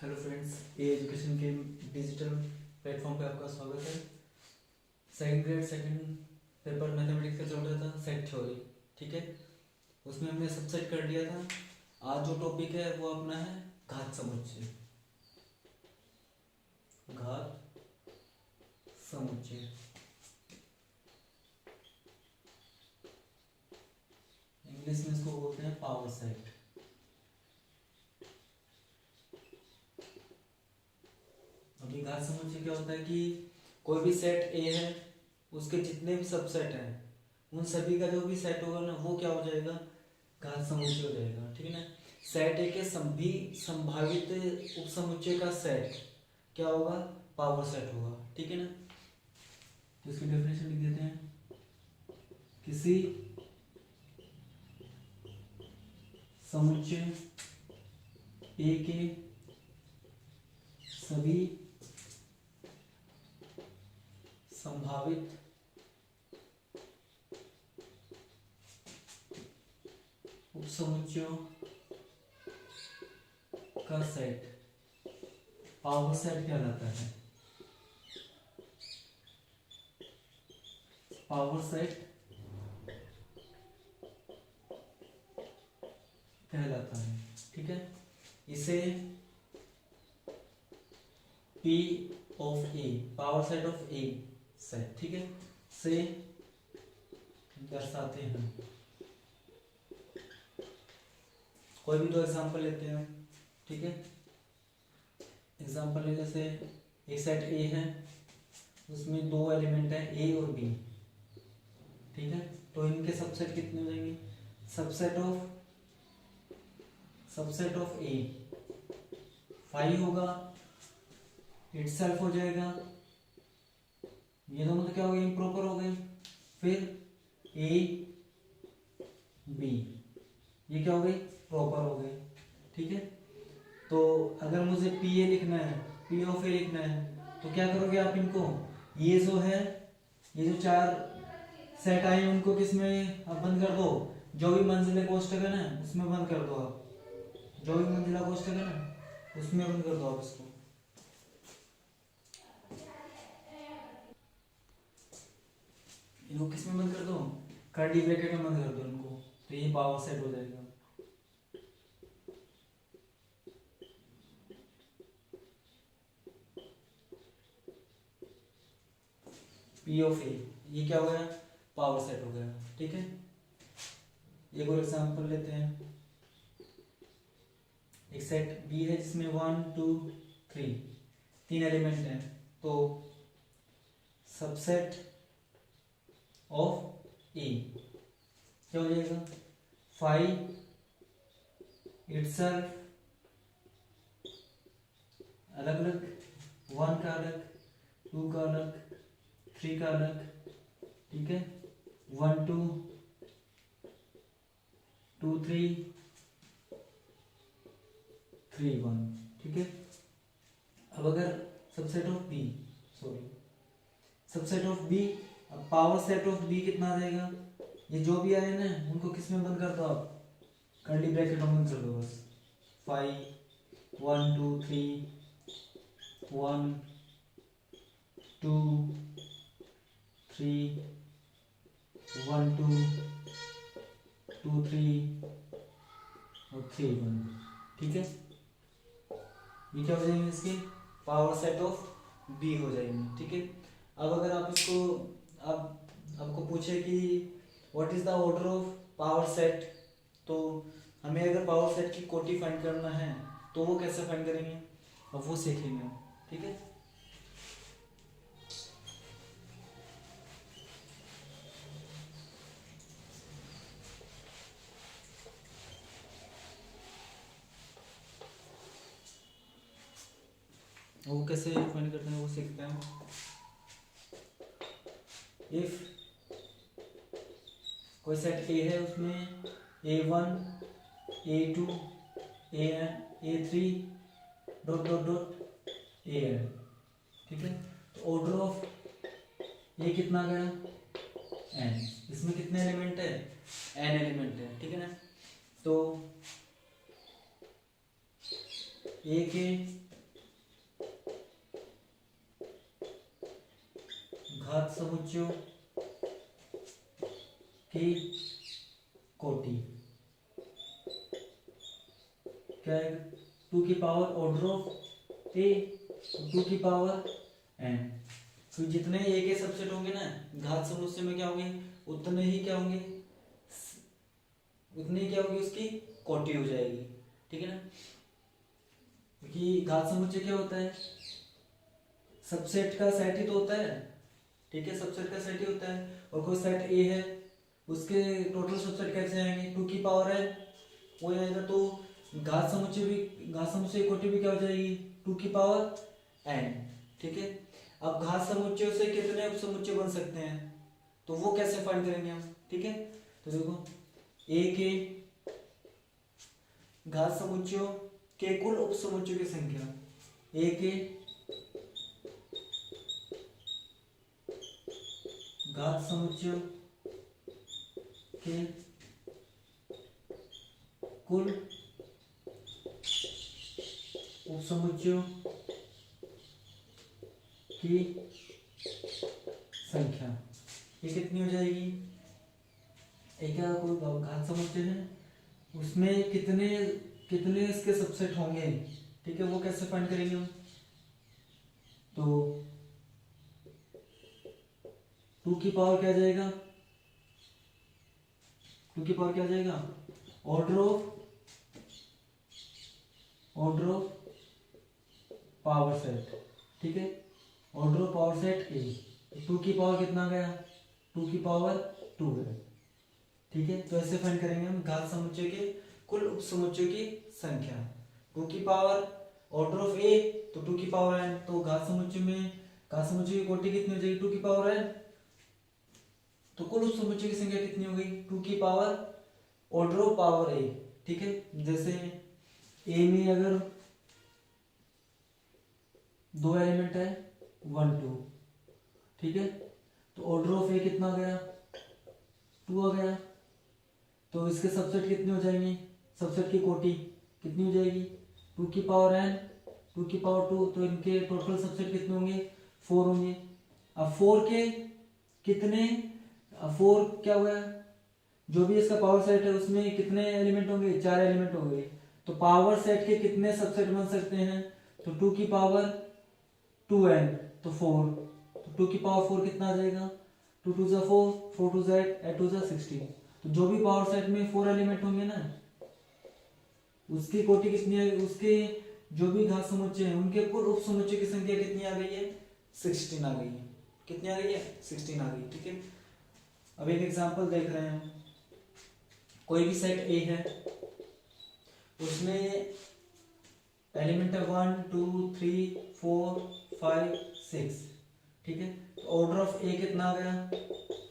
Hello friends, ए education के digital platform पे आपका स्वागत है। Second grade second paper mathematics का चल रहा था सेट थ्योरी। ठीक है, उसमें हमने सबसेट कर लिया था। आज जो टॉपिक है वो अपना है घात समुच्चय। घात समुच्चय इंग्लिश में इसको बोलते हैं पावर सेट। अभी घात समुच्चय क्या होता है कि कोई भी सेट ए है, उसके जितने भी सबसेट हैं उन सभी का जो भी सेट होगा ना वो क्या हो जाएगा, घात समुच्चय हो जाएगा। ठीक है ना। सेट ए के सभी संभावित उपसमुच्चय का सेट क्या होगा, पावर सेट होगा। ठीक है ना। तो इसकी डेफिनेशन लिख देते हैं। किसी समुच्चय ए के सभी संभावित उपसमुच्चयों का सेट पावर सेट कहलाता है। पावर सेट कहलाता है। ठीक है, इसे P of A, power set of A set, ठीक है, से दर्शाते हैं। कोई भी दो एग्जांपल लेते हैं। ठीक है, एग्जांपल ले, जैसे एक सेट ए है, उसमें दो एलिमेंट है ए और बी। ठीक है, तो इनके सबसेट कितने हो जाएंगे, सबसेट ऑफ ए 5 होगा, इटसेल्फ हो जाएगा। ये दोनों तो क्या हो गए, इम्प्रॉपर हो गए। फिर ए बी ये क्या हो गई, प्रॉपर हो गए। ठीक है, तो अगर मुझे पी ए लिखना है, पी ऑफ ए लिखना है, तो क्या करोगे आप, इनको ये जो है, ये जो चार सेट आए उनको किस में आप बंद कर दो, जो भी मंजिला कोष्टक है ना उसमें बंद कर दो आप, जो भी मंजिला कोष्टक है ना उसमें बंद कर दो आप इसको। इनको किस में बंद कर दो, कर्ली ब्रैकेट में बंद कर दो इनको, तो ये पावर सेट हो जाएगा। पी ऑफ ए ये क्या हो गया, पावर सेट हो गया। ठीक है, एक और एग्जांपल लेते हैं। एक सेट बी है जिसमें 1 2 3 तीन एलिमेंट हैं, तो सबसेट ऑफ ए क्या हो जाएगा, 5 इटसेल्फ अलग अलग, 1 का अलग, 2 का अलग, 3 का अलग। ठीक है, 1 2 2 3 3 1। ठीक है, अब अगर subset of B, subset of B, अब पावर सेट ऑफ बी कितना आ जाएगा, ये जो भी आए ना उनको किस में बंद कर दो आप, कर्ली ब्रैकेट में बंद कर दो बस। 5 1 2 3 1 2 3 1 2 2 3 और 3 1। ठीक है, ये क्या हो जाएंगे, इसके पावर सेट ऑफ बी हो जाएंगे। ठीक है, अब अगर आप इसको, अब आपको पूछे कि what is the order of power set, तो हमें अगर पावर सेट की कोटि फाइंड करना है तो वो कैसे फाइंड करेंगे, अब वो सीखेंगे हम। ठीक है, वो कैसे फाइंड करते हैं वो सीखते हैं। इफ कोई सेट ए है, उसमें A1 A2 A3 dot dot dot AN। ठीक है, तो ऑर्डर ऑफ ए कितना गया, n, इसमें कितने एलिमेंट है, n एलिमेंट है। ठीक है ना, तो ए के घात समुच्चयों की कोटि क्या है, 2 की पावर ऑर्डर ऑफ ए, 2 की पावर एन। तो जितने ए के सबसेट होंगे ना घात समुच्चय में क्या होंगे, उतने ही क्या होंगे, उतनी क्या होगी उसकी कोटि हो जाएगी। ठीक है ना, क्योंकि घात समुच्चय क्या होता है, सबसेट का सेट ही तो होता है। ठीक है, सबसेट का सेट ही होता है। और कोई सेट ए है उसके टोटल सबसेट कैसे आएंगे, 2 की पावर है वो आएगा। तो घात समुच्चय भी, घात समुच्चय की कोटि भी क्या हो जाएगी, 2 की पावर एन। ठीक है, अब घात समुच्चयों से कितने उपसमुच्चय बन सकते हैं तो वो कैसे फाइंड करेंगे हम। ठीक है, तो देखो ए के घात समुच्चयों के कुल उपसमुच्चयों की संख्या, ए के घात समुच्चयों के कुल उपसमुच्चयों की संख्या ये कितनी हो जाएगी, एक कोई घात समुच्चय है उसमें कितने कितने इसके सबसेट होंगे। ठीक है, वो कैसे फाइंड करेंगे हम, तो 2 की पावर क्या जाएगा, 2 की पावर क्या जाएगा, ऑर्डर ऑफ पावर सेट। ठीक है, ऑर्डर ऑफ पावर सेट ए, 2 की पावर कितना गया, 2 की पावर 2 है। ठीक है, तो ऐसे फाइंड करेंगे हम घात समुच्चय के कुल उपसमुच्चयों की संख्या। 2 की पावर ऑर्डर ऑफ ए तो 2 की पावर एन, तो घात समुच्चय में घात समुच्चय की कोटि कितनी हो जाएगी, 2 की पावर एन। तो कुल उपसमुच्चय की संख्या कितनी हो गई, 2 की पावर ऑर्डर ऑफ पावर ए। ठीक है, जैसे ए में अगर 2 एलिमेंट है 1 2, ठीक है, तो ऑर्डर ऑफ ए कितना गया, 2 आ गया। तो इसके सबसेट कितने हो जाएंगे, सबसेट की कोटि कितनी हो जाएगी, 2 की पावर एन 2 की पावर 2, तो इनके टोटल सबसेट कितने होंगे, 4 होंगे। अब 4 के कितने, 4 क्या हुआ, जो भी इसका पावर सेट है उसमें कितने एलिमेंट होंगे, 4 एलिमेंट होंगे। तो पावर सेट के कितने सबसेट बन सकते हैं, तो 2 की पावर 2n तो 4, तो 2 की पावर 4 कितना आ जाएगा, 2 2 4 4 2 8 2 16। तो जो भी पावर सेट में 4 एलिमेंट होंगे ना उसकी कोटि कितनी है, उसके जो भी घात समुच्चय है उनके कुल उप समुच्चय की संख्या कितनी आ गई है, 16 आ गई है। कितनी आ गई है, 16 आ गई। ठीक है, अब एक एग्जांपल देख रहे हैं, कोई भी सेट ए है उसमें एलिमेंट है 1 2 3 4 5 6। ठीक है, तो ऑर्डर ऑफ ए कितना आ गया,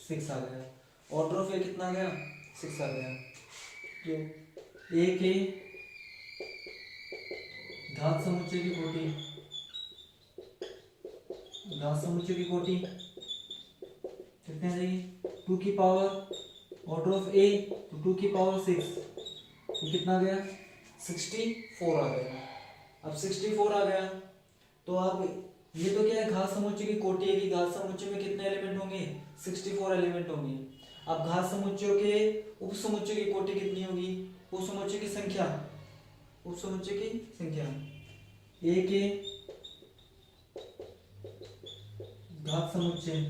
6 आ गया। ऑर्डर ऑफ ए कितना आ गया, 6 आ गया। तो ए के घात समुच्चय की कोटि, घात समुच्चय की कोटि कितने आ जाएगी, 2 की पावर ऑर्डर ऑफ ए तो 2 की पावर 6, तो कितना आ गया, 64 आ गया। अब 64 आ गया तो अब ये तो क्या है, घात समुच्चय की कोटि है कि घात समुच्चय में कितने एलिमेंट होंगे, 64 एलिमेंट होंगे। अब घात समुच्चयों के उप समुच्चय की कोटि कितनी होगी, उप समुच्चय की संख्या, उप समुच्चय की संख्या ए के घात समुच्चय,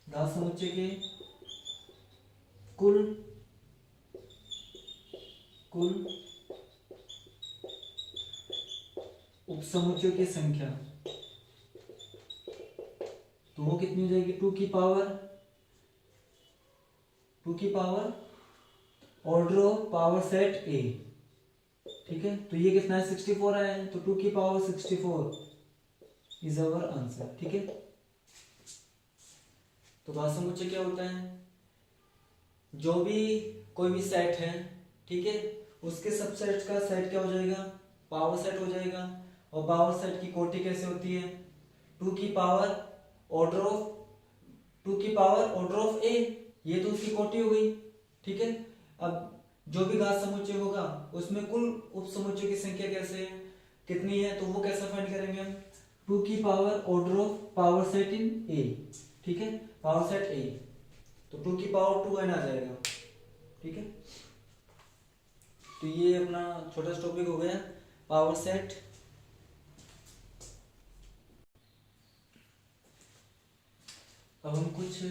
घात समुच्चय के कुल उपसमुच्चयों की संख्या, तो वो कितनी हो जाएगी, 2 की power order of power set ए। ठीक है, तो ये कितना है, 64 है, तो 2 की पावर 64 इज अवर आंसर। ठीक है, तो घात समुच्चय क्या होता है, जो भी कोई भी सेट है, ठीक है, उसके सबसेट का सेट क्या हो जाएगा, पावर सेट हो जाएगा। और पावर सेट की कोटि कैसे होती है, 2 की पावर ऑर्डर ऑफ ए, ये तो उसकी कोटि हो गई। ठीक है, अब जो भी घात समुच्चय होगा उसमें कुल उप समुच्चय की संख्या कैसे है, कितनी है, तो वो कैसे फाइंड करेंगे हम, 2 की power order of power set in a, ठीक है, पावर सेट ए, तो 2 की पावर 2n आ जाएगा, ठीक है। तो ये अपना छोटा सा टॉपिक हो गया पावर सेट। अब हम कुछ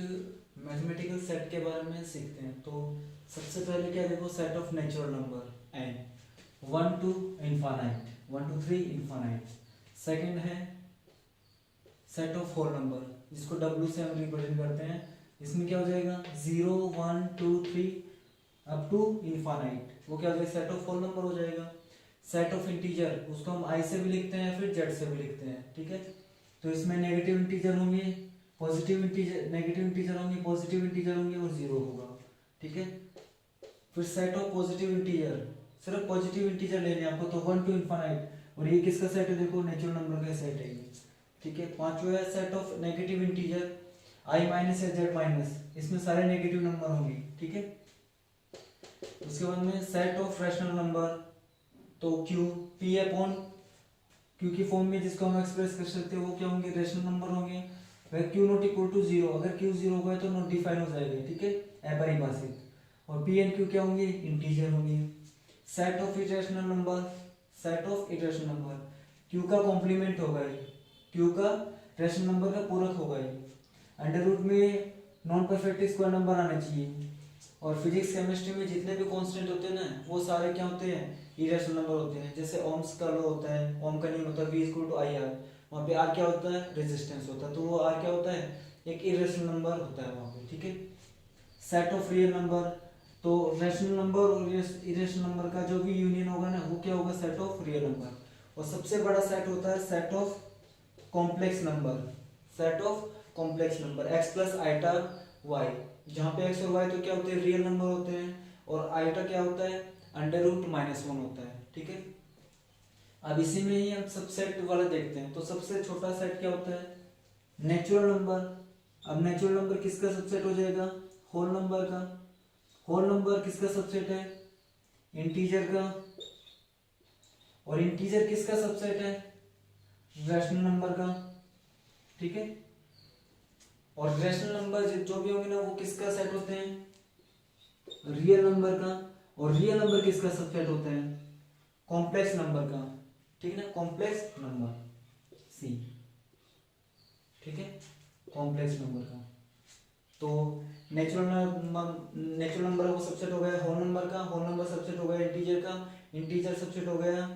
मैथमेटिकल सेट के बारे में सीखते हैं। तो सबसे पहले क्या देखो, set of natural number N, 1 to infinite, 1 to 3 infinite. Second है सेट ऑफ होल नंबर, जिसको W से हम रिप्रेजेंट करते हैं। इसमें क्या हो जाएगा, 0 1 2 3 अप टू इनफाइनाइट, वो क्या हो जाएगा, सेट ऑफ होल नंबर हो जाएगा। सेट ऑफ इंटीजर, उसको हम I से भी लिखते हैं फिर Z से भी लिखते हैं, ठीक है। तो इसमें नेगेटिव इंटीजर होंगे, पॉजिटिव इंटीजर, नेगेटिव इंटीजर होंगे, पॉजिटिव इंटीजर होंगे और 0 होगा, ठीक है। फिर सेट ऑफ पॉजिटिव इंटीजर, सिर्फ पॉजिटिव इंटीजर लेने हैं आपको, तो 1 to इनफाइनाइट, और ये किसका सेट है, देखो नेचुरल नंबर का सेट है ये, ठीक है। पांचवा है set of negative integer, I minus या Z माइनस, इसमें सारे नेगेटिव नंबर होंगे, ठीक है। उसके बाद में सेट ऑफ रैशनल नंबर, तो Q P अपॉन Q की फॉर्म में जिसको हम एक्सप्रेस कर सकते हैं वो क्या होंगे, रैशनल नंबर होंगे। वह Q नॉट इक्वल टू 0, अगर Q 0 होगा तो नॉट डिफाइन हो जाएगा, ठीक है, अपरिभाषित। और P एंड Q क्या होंगे, इंटीजर होंगे। Set of irrational number, set of irrational number, Q का कॉम्प्लीमेंट होगा ये, Q का रैशनल नंबर का पूरक होगा ये। अंडर रूट में नॉन परफेक्ट स्क्वायर नंबर आना चाहिए। और फिजिक्स केमिस्ट्री में जितने भी कांस्टेंट होते हैं ना, वो सारे क्या होते हैं, इरेशनल नंबर होते हैं। जैसे ओम्स का लॉ होता है, ओम का नियम होता है V इक्वल टू IR, वहाँ पे R क्या होता है, रेजिस्टेंस होता है, तो वो R क्या होता है, एक इरेशनल नंबर होता है वहाँ पे, ठीक है। सेट ऑफ रियल नंबर, तो रैशनल नंबर और इरेशनल नंबर का जो भी यूनियन होगा ना, वो क्या होगा, सेट ऑफ रियल नंबर। और सबसे बड़ा सेट होता है set of complex number, set of complex number, x plus iota y, जहाँ पे x और y तो क्या होते हैं, रियल नंबर होते हैं, और आइटा क्या होता है, अंडर रूट -1 होता है, ठीक है। अब इसी में ही हम सबसेट वाला देखते हैं। तो सबसे छोटा सेट क्या होता है, नेचुरल नंबर। अब नेचुरल नंबर किसका सबसेट हो जाएगा, होल नंबर का। होल नंबर किसका सबसेट है, इंटीजर का। और इंटीजर किसका सबसेट है, रैशनल नंबर का, ठीक है। और रैशनल नंबर जो भी होंगे ना, वो किसका सेट होते हैं, रियल नंबर का। और रियल नंबर किसका सबसेट होता है, कॉम्प्लेक्स नंबर का, ठीक है ना, कॉम्प्लेक्स नंबर सी, ठीक है, कॉम्प्लेक्स नंबर का। तो नेचुरल नंबर वो सबसेट हो गया होल नंबर का, होल नंबर सबसेट हो गया इंटीजर का, इंटीजर सबसेट हो गया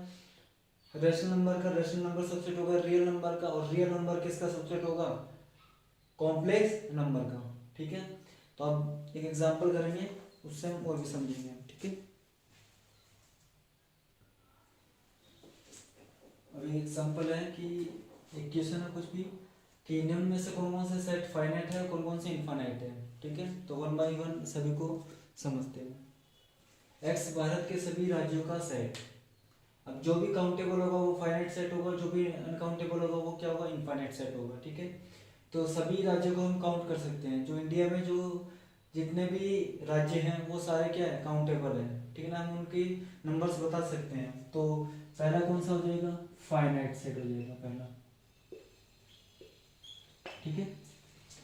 रैशनल नंबर का, रैशनल नंबर सबसेट होगा रियल नंबर का, और रियल नंबर किसका सबसेट होगा, कॉम्प्लेक्स नंबर का, ठीक है। तो अब एक एग्जांपल करेंगे, उससे हम और भी समझेंगे, ठीक है। अब एक एग्जांपल है कि एक क्वेश्चन है कुछ भी, कि निम्न में से कौन कौन से सेट फाइनाइट है, कौन कौन से इनफाइनाइट है, ठीक है। तो 1 by 1 सभी को समझते हैं। एक्स भारत के सभी राज्यों का सेट। अब जो भी काउंटेबल होगा वो फाइनाइट सेट होगा, जो भी अनकाउंटेबल होगा वो क्या होगा, इनफाइनाइट सेट होगा, ठीक है। तो सभी राज्यों को हम काउंट कर सकते हैं। जो इंडिया में जो जितने भी राज्य हैं वो सारे क्या है, काउंटेबल हैं, ठीक है ना, हम उनकी नंबर्स बता सकते हैं। तो पहला कौन सा हो जाएगा, फाइनाइट सेट हो जाएगा पहला, ठीक है।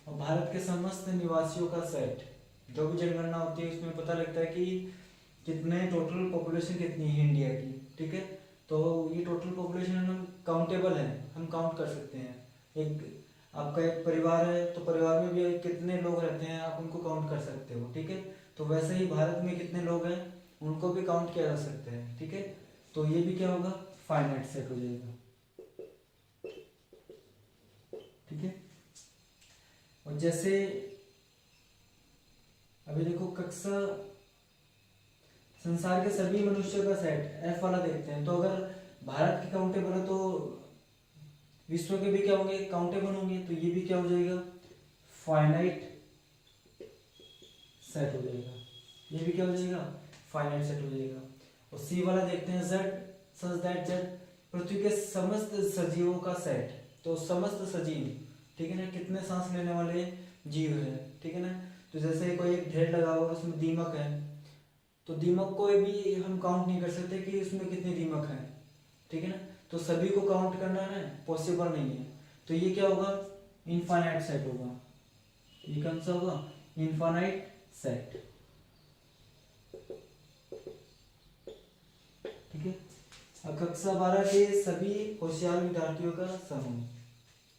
और भारत के समस्त निवासियों का सेट, जो भी जनगणना होती है उसमें पता लगता है कि कितने टोटल पॉपुलेशन कितनी है इंडिया की, ठीक है। तो ये टोटल पॉपुलेशन हम काउंटेबल है, हम काउंट कर सकते हैं। एक आपका एक परिवार है, तो परिवार में भी कितने लोग रहते हैं आप उनको काउंट कर सकते हो, ठीक है। तो वैसे ही भारत में कितने लोग हैं उनको भी काउंट किया जा सकता है, ठीक है। तो ये भी क्या होगा, फाइनाइट सेट हो जाएगा, ठीक है। और जैसे अभी देखो कक्षा संसार के सभी मनुष्यों का सेट, एफ वाला देखते हैं। तो अगर भारत के काउंटेबल है तो विश्व के भी क्या होंगे, काउंटेबल होंगे। तो ये भी क्या हो जाएगा, फाइनाइट सेट हो जाएगा, ये भी क्या हो जाएगा, फाइनाइट सेट हो जाएगा। और सी वाला देखते हैं, जेड सच दैट जेड पृथ्वी के समस्त सजीवों का सेट। तो समस्त सजीव, ठीक है ना, कितने सांस लेने वाले जीव है, ठीक है ना। तो जैसे कोई एक ढेर लगा हुआ उसमें दीमक है, तो दीमक को भी हम काउंट नहीं कर सकते कि उसमें कितने दीमक हैं, ठीक है ना। तो सभी को काउंट करना है पॉसिबल नहीं है, तो ये क्या होगा, इनफाइनाइट सेट होगा। ये कौन सा होगा, इनफाइनाइट सेट। ठीक है, अब कक्षा 12 के सभी होशियार विद्यार्थियों का समूह।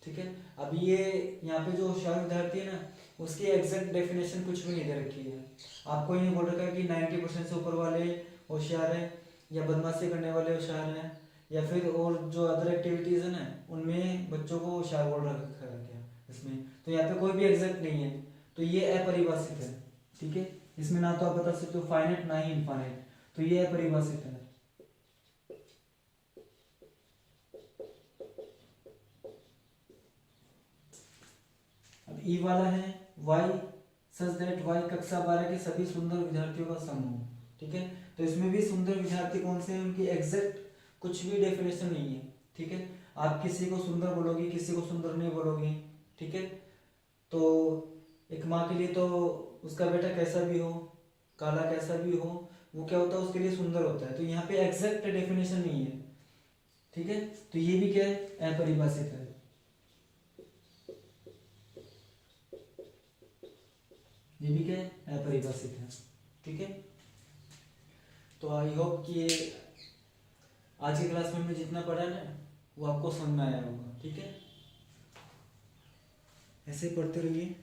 ठीक है, अब ये यहाँ पे जो होशियार विद्यार्थी है ना, उसकी एग्जैक्ट डेफिनेशन कुछ भी नहीं दे रखी है। आपको ये बोल रखा है कि 90% से ऊपर वाले होशियार हैं, या बदमाशी करने वाले होशियार हैं, या फिर और जो अदर एक्टिविटीज है ना उनमें बच्चों को होशियार बोल रखा है क्या इसमें, तो यहाँ पे कोई भी एग्जैक्ट नहीं है, तो ये अपरिभाषित है। ठीक है, इसमें ना तो आप बता सकते हो फाइनाइट ना ही इनफाइनाइट, तो ये अपरिभाषित है। अब ई वाला है वाई सच दैट वाई कक्षा 12 के सभी सुंदर विद्यार्थियों का समूह। ठीक है, तो इसमें भी सुंदर विद्यार्थी कौन से हैं, उनकी एग्जैक्ट कुछ भी डेफिनेशन नहीं है। ठीक है, आप किसी को सुंदर बोलोगे, किसी को सुंदर नहीं बोलोगे। ठीक है, तो एक माँ के लिए तो उसका बेटा कैसा भी हो, काला कैसा भी हो, वो क्या होता है, उसके लिए सुंदर होता है। तो यहाँ पे एग्जैक्ट डेफिनेशन नहीं है। ठीक है, तो ये भी क्या है, अपरिभाषित है। ये भी क्या है, अपरिभाषित है। ठीक है, तो आई होप कि ये आज की क्लास में हमने जितना पढ़ा ना वो आपको समझ में आया होगा। ठीक है, ऐसे ही पढ़ते रहिए।